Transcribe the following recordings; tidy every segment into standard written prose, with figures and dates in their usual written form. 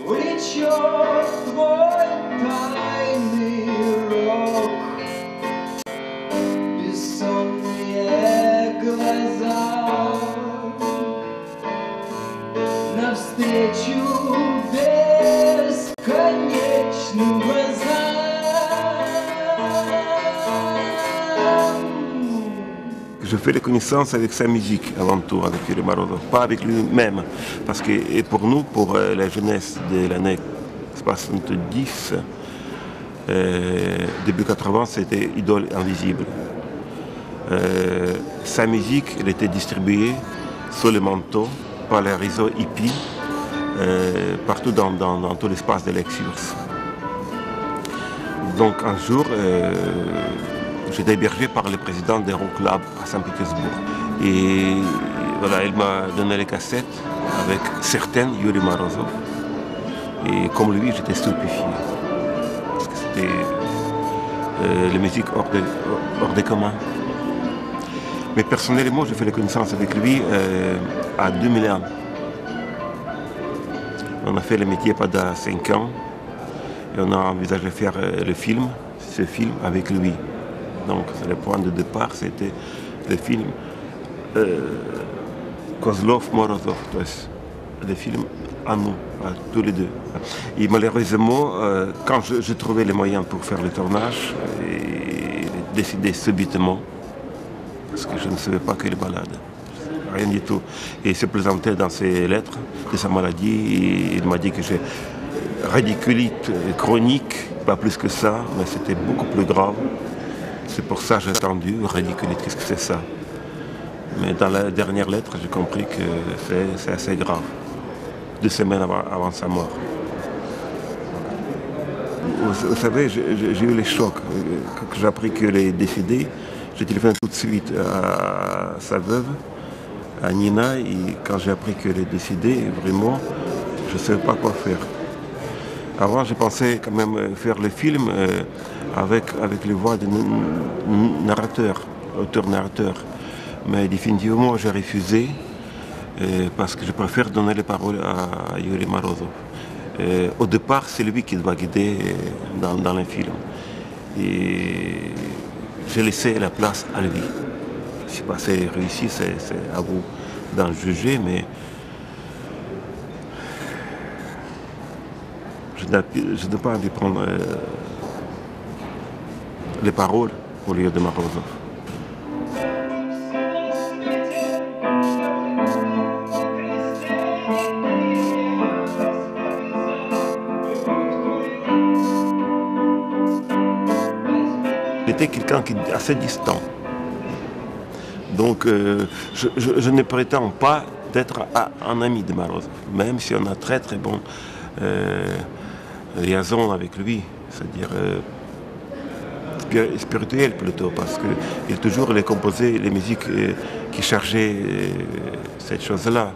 Влечет твой тайный рок, бессонные глаза, навстречу бесконечным глазам. Je fais les connaissances avec sa musique avant tout, avec Yuri Morozov, pas avec lui-même. Parce que et pour nous, pour la jeunesse de l'année 70, début 80, c'était Idole Invisible. Sa musique, elle était distribuée sous le manteau par les réseaux hippies, partout dans tout l'espace de l'ex-URSS. Donc un jour, j'étais hébergé par le président d'Euroclub à Saint-Pétersbourg. Et voilà, il m'a donné les cassettes avec certaines Yuri Morozov. Et comme lui, j'étais stupéfié. Parce que c'était la musique hors des communs. Mais personnellement, j'ai fait la connaissance avec lui à 2001. On a fait le métier pendant 5 ans. Et on a envisagé de faire ce film avec lui. Donc le point de départ, c'était le film Kozlov-Morozov, le film à nous, à tous les deux. Et malheureusement, quand je trouvais les moyens pour faire le tournage, j'ai décidé subitement, parce que je ne savais pas qu'il est malade, rien du tout. Et il se présentait dans ses lettres de sa maladie, et il m'a dit que j'ai radiculite chronique, pas plus que ça, mais c'était beaucoup plus grave. C'est pour ça que j'ai attendu, radiculite, qu'est-ce que c'est ça? Mais dans la dernière lettre, j'ai compris que c'est assez grave. 2 semaines avant sa mort. Vous savez, j'ai eu les chocs. Quand j'ai appris qu'il est décédé, j'ai téléphoné tout de suite à sa veuve, à Nina, et quand j'ai appris qu'il est décédé, vraiment, je ne savais pas quoi faire. Avant, j'ai pensé quand même faire le film avec les voix de narrateurs, auteur-narrateur. Mais définitivement, j'ai refusé parce que je préfère donner les paroles à Yuri Morozov. Au départ, c'est lui qui doit guider dans le film. Et j'ai laissé la place à lui. Je ne sais pas si c'est réussi, c'est à vous d'en juger, mais je n'ai pas envie de prendre les paroles au lieu de Morozov. Il était quelqu'un qui est assez distant. Donc je ne prétends pas d'être un ami de Morozov, même si on a très très bon liaison avec lui, c'est-à-dire spirituelle plutôt, parce qu'il a toujours composé les musiques qui chargeaient cette chose-là.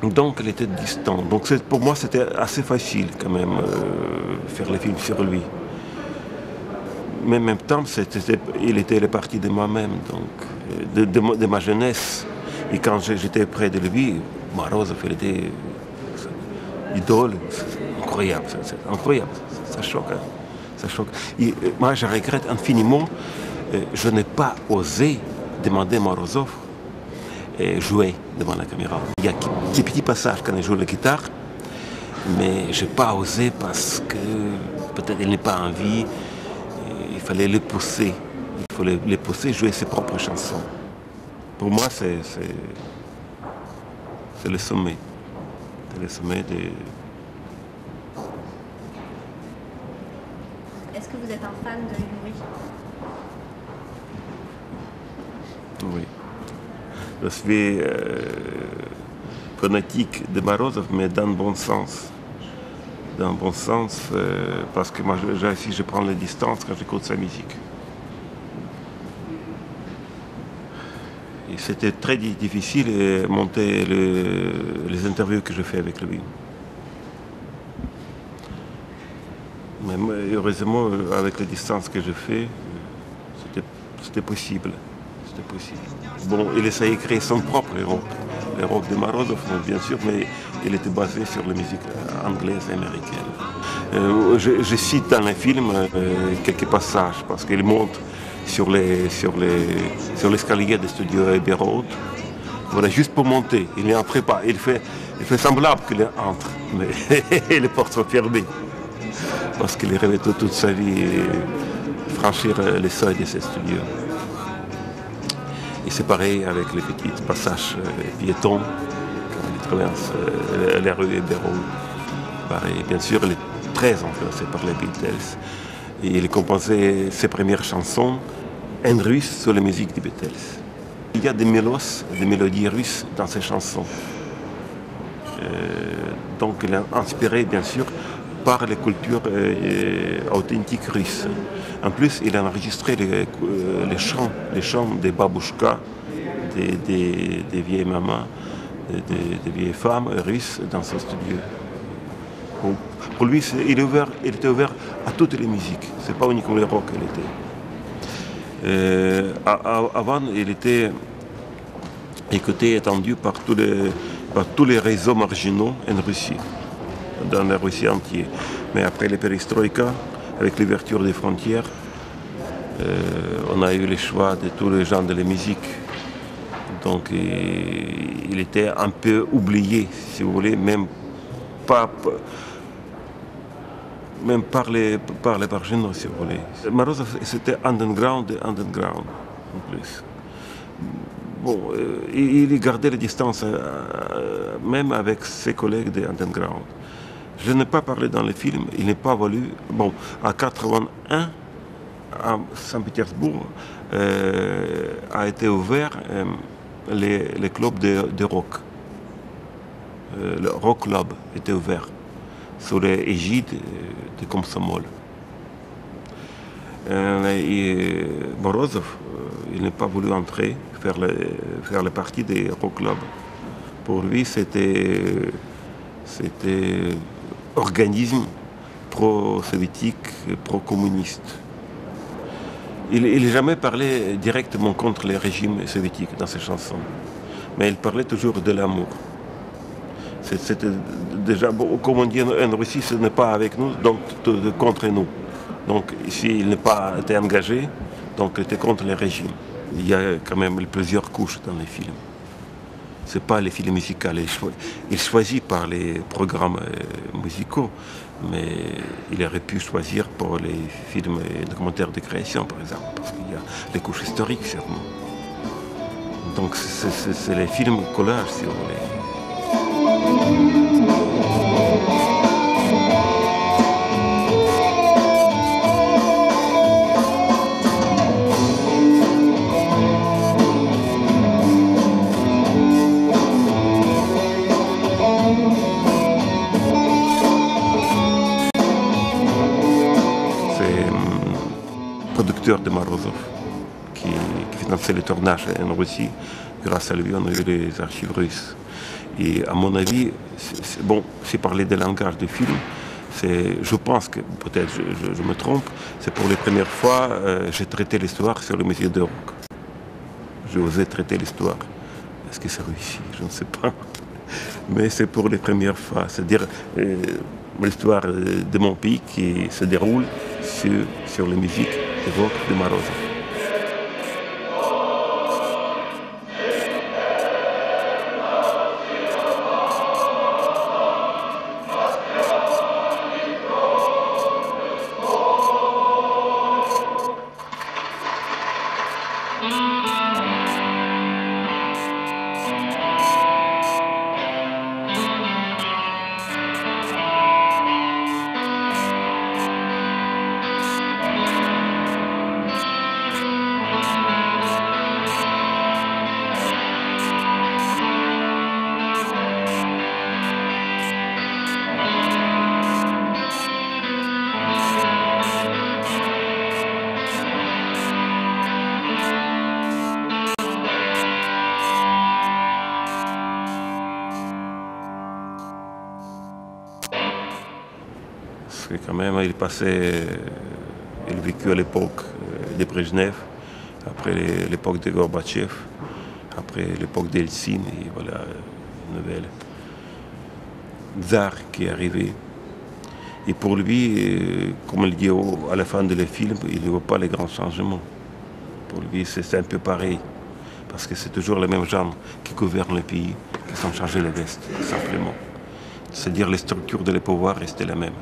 Donc il était distant. Donc pour moi c'était assez facile quand même faire le film sur lui. Mais en même temps, il était la partie de moi-même, donc de ma jeunesse. Et quand j'étais près de lui, Morozov, il était idole, incroyable, c'est incroyable, ça choque. Hein, ça choque. Et moi, je regrette infiniment, je n'ai pas osé demander à Morozov jouer devant la caméra. Il y a des petits passages quand il joue la guitare, mais je n'ai pas osé parce que peut-être il n'est pas en vie. Il fallait le pousser. Il fallait le pousser jouer ses propres chansons. Pour moi, c'est le sommet. C'est le sommet de... Est-ce que vous êtes un fan de Yuri? Oui. Je suis fanatique de Morozov, mais dans le bon sens. Dans le bon sens, parce que moi, je prends les distances quand j'écoute sa musique. Et c'était très difficile de monter les interviews que je fais avec lui. Mais heureusement, avec les distances que je fais, c'était possible. C'était possible. Bon, il essayait de créer son propre rock, le rock de Morozov, bien sûr, mais il était basé sur la musique anglaise et américaine. Je cite dans le film quelques passages, parce qu'il monte sur l'escalier des studios Abbey Road. Voilà, juste pour monter. Il n'entrait pas. Il fait semblable qu'il entre, mais les portes sont fermées. Parce qu'il rêvait toute sa vie franchir les seuils de ces studios. Et c'est pareil avec les petits passages piétons, quand il traverse les rues Abbey Road. Pareil, bien sûr, il est très influencé par les Beatles. Et il composait ses premières chansons en russe sur la musique des Beatles. Il y a des mélodies russes dans ses chansons. Donc il est inspiré bien sûr par les cultures authentiques russes. En plus, il a enregistré les chants des babouchkas, des vieilles mamans, des vieilles femmes russes dans son studio. Bon, pour lui, il était ouvert à toutes les musiques. C'est pas uniquement le rock qu'il était. Avant, il était écouté et entendu par tous les réseaux marginaux en Russie, dans la Russie entière. Mais après les perestroïka, avec l'ouverture des frontières, on a eu le choix de tous les gens de la musique. Donc il était un peu oublié, si vous voulez, même par les marginaux, si vous voulez. Morozov, c'était underground en plus. Bon, il gardait les distances, même avec ses collègues de underground. Je n'ai pas parlé dans le film, il n'est pas voulu. Bon, à 81, à Saint-Pétersbourg, a été ouvert les clubs de rock. Le rock club était ouvert sous l'égide de Komsomol. Et Morozov, il n'a pas voulu entrer, faire la partie des rock clubs. Pour lui, c'était organisme pro-soviétique, pro-communiste. Il n'a jamais parlé directement contre les régimes soviétiques dans ses chansons, mais il parlait toujours de l'amour. C'était déjà, bon, comme on dit en Russie, ce n'est pas avec nous, donc contre nous. Donc ici, il n'a pas été engagé, donc il était contre les régimes. Il y a quand même plusieurs couches dans les films. Ce n'est pas les films musicaux. Il choisit par les programmes musicaux, mais il aurait pu choisir pour les films documentaires de création, par exemple, parce qu'il y a les couches historiques, sûrement. Donc c'est les films collages, si vous voulez. De Morozov qui finançait le tournage en Russie. Grâce à lui, on a eu les archives russes. Et à mon avis, bon, j'ai parlé des langages du film, je pense que, peut-être je me trompe, c'est pour les premières fois j'ai traité l'histoire sur le musée de rock. J'ai osé traiter l'histoire. Est-ce que c'est réussi? Je ne sais pas. Mais c'est pour les premières fois. C'est-à-dire l'histoire de mon pays qui se déroule sur les musiques de rock de Morozov. que quand même, il a vécu à l'époque de Brejnev, après l'époque de Gorbatchev, après l'époque d'Eltsine, et voilà, une nouvelle tsar qui est arrivé. Et pour lui, comme il dit à la fin de le film, il ne voit pas les grands changements. Pour lui, c'est un peu pareil, parce que c'est toujours les mêmes gens qui gouvernent le pays, qui ont changé les vestes, simplement. C'est-à-dire les structures de les pouvoirs restaient les mêmes.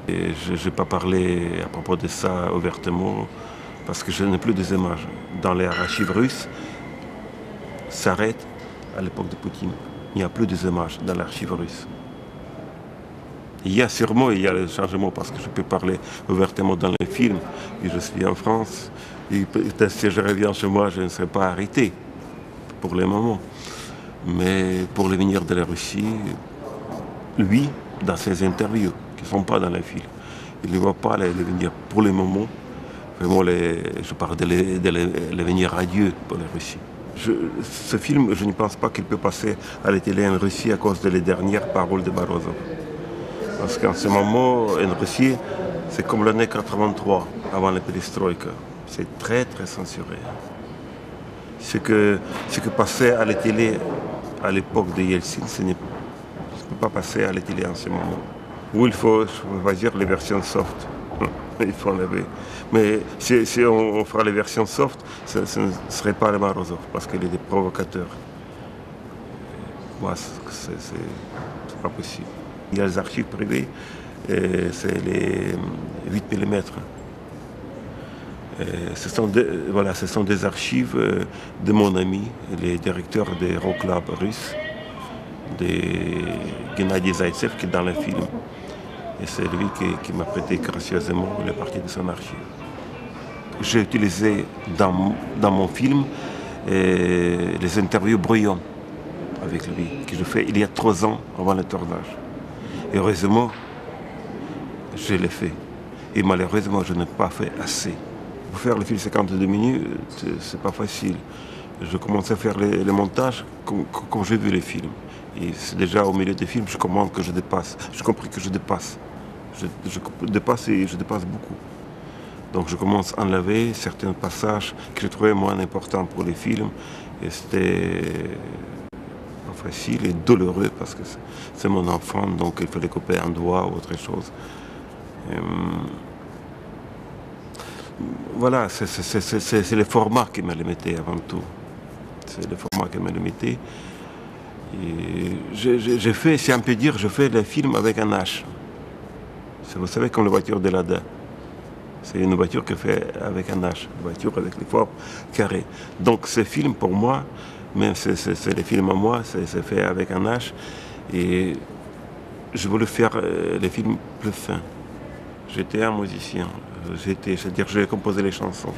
Et je n'ai pas parlé à propos de ça ouvertement, parce que je n'ai plus des images. Dans les archives russes, s'arrête à l'époque de Poutine. Il n'y a plus des images dans l'archive russe. Il y a le changement, parce que je peux parler ouvertement dans les films, et je suis en France, et peut-être si je reviens chez moi, je ne serai pas arrêté, pour le moment. Mais pour l'avenir de la Russie, lui, dans ses interviews, qui ne sont pas dans les films, il ne voit pas l'avenir pour le moment. Vraiment, je parle de l'avenir radieux pour la Russie. Ce film, je ne pense pas qu'il peut passer à la télé en Russie à cause des dernières paroles de Morozov. Parce qu'en ce moment, en Russie, c'est comme l'année 83, avant la perestroïka. C'est très, très censuré. Ce que passait à la télé à l'époque de Yeltsin, ça ne peut pas passer à la télé en ce moment. Ou il faut choisir les versions soft. Il faut enlever. Mais si on fera les versions soft, ce ne serait pas le Morozov, parce qu'il est des provocateurs. Moi, c'est pas possible. Il y a les archives privées, c'est les 8 mm. Ce sont des archives de mon ami, le directeur des rock clubs russes, de Gennady Zaïtsev, qui est dans le film. Et c'est lui qui m'a prêté gracieusement les parties de son archive. J'ai utilisé dans mon film les interviews brouillons avec lui, que je fais il y a 3 ans avant le tournage. Et heureusement, je l'ai fait. Et malheureusement, je n'ai pas fait assez. Pour faire le film 52 minutes, c'est pas facile. Je commence à faire le montage quand j'ai vu les films. Et c'est déjà au milieu des films, je comprends que je dépasse. J'ai compris que je dépasse. Je dépasse et je dépasse beaucoup. Donc je commence à enlever certains passages que je trouvais moins importants pour les films. Et c'était pas facile et douloureux parce que c'est mon enfant, donc il fallait couper un doigt ou autre chose. Voilà, c'est le format qui m'a limité avant tout. C'est le format qui m'a limité. Et j'ai fait, si on peut dire, je fais le film avec un H. Vous savez, comme la voiture de Lada. C'est une voiture que fait avec un H, une voiture avec les formes carrées. Donc ce film, pour moi, même si c'est le film à moi, c'est fait avec un H. Et je voulais faire les films plus fins. J'étais un musicien. C'est-à-dire j'ai composé les chansons.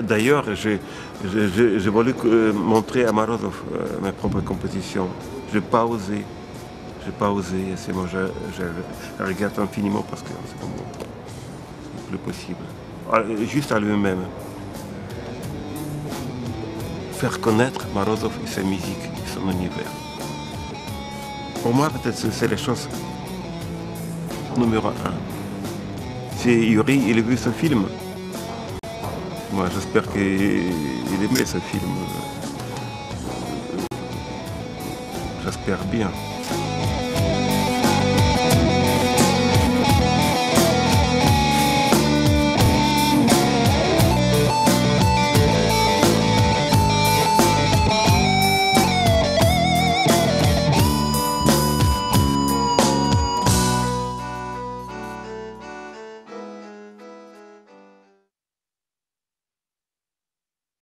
D'ailleurs, j'ai voulu montrer à Morozov mes propres compositions. Je n'ai pas osé. Et c'est moi, je regrette infiniment parce que c'est plus possible. Juste à lui-même. Faire connaître Morozov et sa musique et son univers. Pour moi, peut-être c'est la chose numéro 1. Si Yuri, il a vu ce film, moi j'espère qu'il aimait ce film. J'espère bien.